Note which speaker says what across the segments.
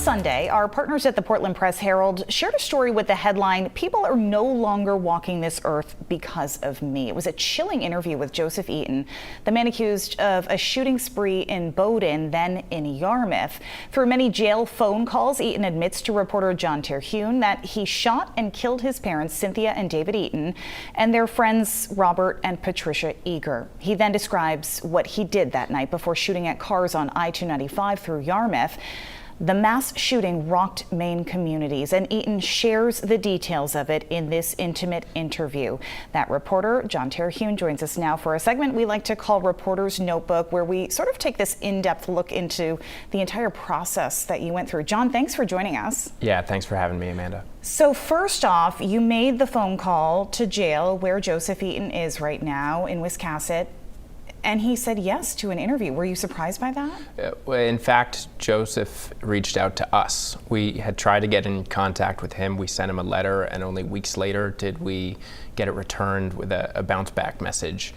Speaker 1: Sunday, our partners at the Portland Press Herald shared a story with the headline, "People are no longer walking this earth because of me." It was a chilling interview with Joseph Eaton, the man accused of a shooting spree in Bowdoin, then in Yarmouth. Through many jail phone calls, Eaton admits to reporter John Terhune that he shot and killed his parents, Cynthia and David Eaton, and their friends Robert and Patricia Eager. He then describes what he did that night before shooting at cars on I-295 through Yarmouth. The mass shooting rocked Maine communities, and Eaton shares the details of it in this intimate interview. That reporter, John Terhune, joins us now for a segment we like to call Reporter's Notebook, where we sort of take this in-depth look into the entire process that you went through. John, thanks for joining us.
Speaker 2: Yeah, thanks for having me, Amanda.
Speaker 1: So first off, you made the phone call to jail where Joseph Eaton is right now in Wiscasset, and he said yes to an interview. Were you surprised by that?
Speaker 2: In fact, Joseph reached out to us. We had tried to get in contact with him. We sent him a letter, and only weeks later did we get it returned with a bounce back message.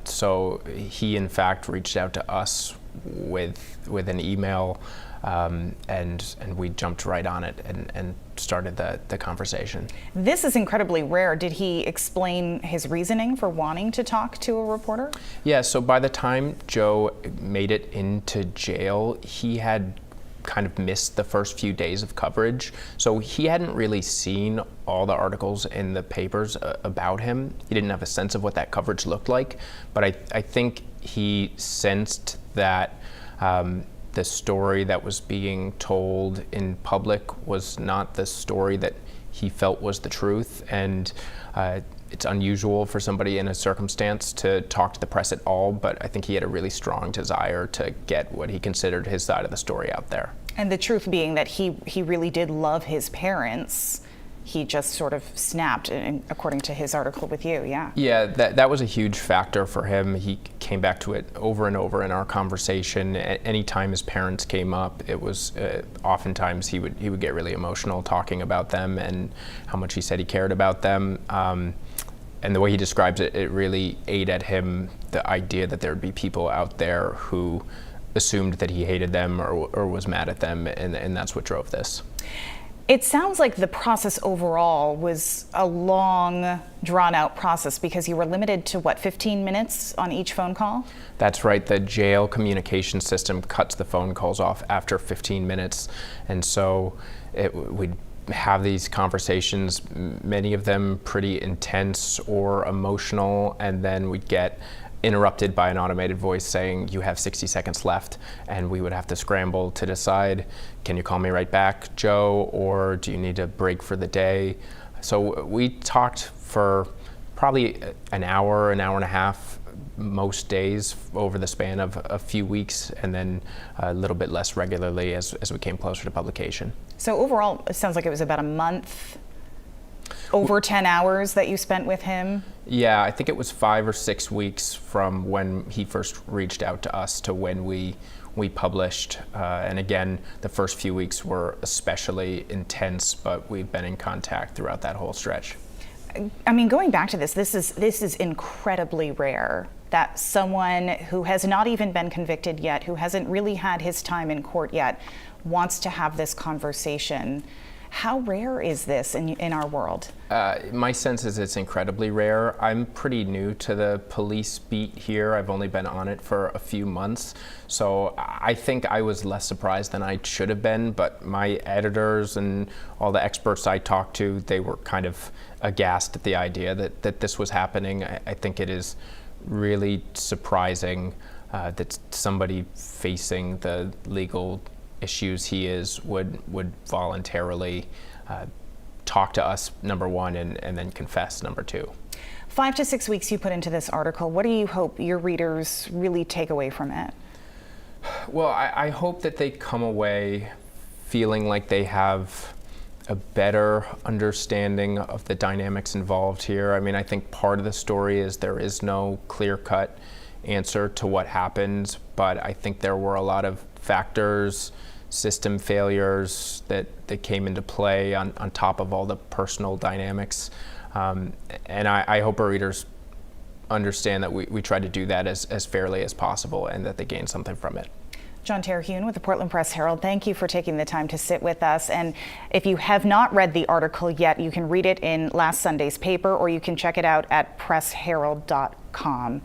Speaker 2: So he, in fact, reached out to us with an email, and we jumped right on it and started the conversation.
Speaker 1: This is incredibly rare. Did he explain his reasoning for wanting to talk to a reporter?
Speaker 2: Yeah, so by the time Joe made it into jail, he had kind of missed the first few days of coverage. So he hadn't really seen all the articles in the papers about him. He didn't have a sense of what that coverage looked like, but I think he sensed that the story that was being told in public was not the story that he felt was the truth. And it's unusual for somebody in a circumstance to talk to the press at all, but I think he had a really strong desire to get what he considered his side of the story out there.
Speaker 1: And the truth being that he really did love his parents. He just sort of snapped, according to his article with you, yeah.
Speaker 2: Yeah, that was a huge factor for him. He came back to it over and over in our conversation. Anytime his parents came up, it was oftentimes he would get really emotional talking about them and how much he said he cared about them. And the way he describes it, it really ate at him, the idea that there would be people out there who assumed that he hated them or was mad at them, and that's what drove this.
Speaker 1: It sounds like the process overall was a long, drawn-out process because you were limited to, what, 15 minutes on each phone call?
Speaker 2: That's right. The jail communication system cuts the phone calls off after 15 minutes. And so we'd have these conversations, many of them pretty intense or emotional, and then we'd get interrupted by an automated voice saying, "You have 60 seconds left," and we would have to scramble to decide, can you call me right back, Joe, or do you need a break for the day? So we talked for probably an hour and a half most days over the span of a few weeks, and then a little bit less regularly as we came closer to publication.
Speaker 1: So overall, it sounds like it was about a month, over 10 hours that you spent with him?
Speaker 2: Yeah, I think it was 5 or 6 weeks from when he first reached out to us to when we published. And again, the first few weeks were especially intense, but we've been in contact throughout that whole stretch.
Speaker 1: I mean, going back to this is incredibly rare that someone who has not even been convicted yet, who hasn't really had his time in court yet, wants to have this conversation. How rare is this in our world?
Speaker 2: My sense is it's incredibly rare. I'm pretty new to the police beat here. I've only been on it for a few months. So I think I was less surprised than I should have been, but my editors and all the experts I talked to, they were kind of aghast at the idea that this was happening. I think it is really surprising that somebody facing the legal issues he is would voluntarily talk to us, number one, and then confess, number two.
Speaker 1: 5 to 6 weeks you put into this article. What do you hope your readers really take away from it?
Speaker 2: Well, I hope that they come away feeling like they have a better understanding of the dynamics involved here. I mean, I think part of the story is there is no clear-cut answer to what happened, but I think there were a lot of factors, system failures that came into play on top of all the personal dynamics. And I hope our readers understand that we try to do that as fairly as possible and that they gain something from it.
Speaker 1: John Terhune with the Portland Press Herald, thank you for taking the time to sit with us. And if you have not read the article yet, you can read it in last Sunday's paper, or you can check it out at pressherald.com.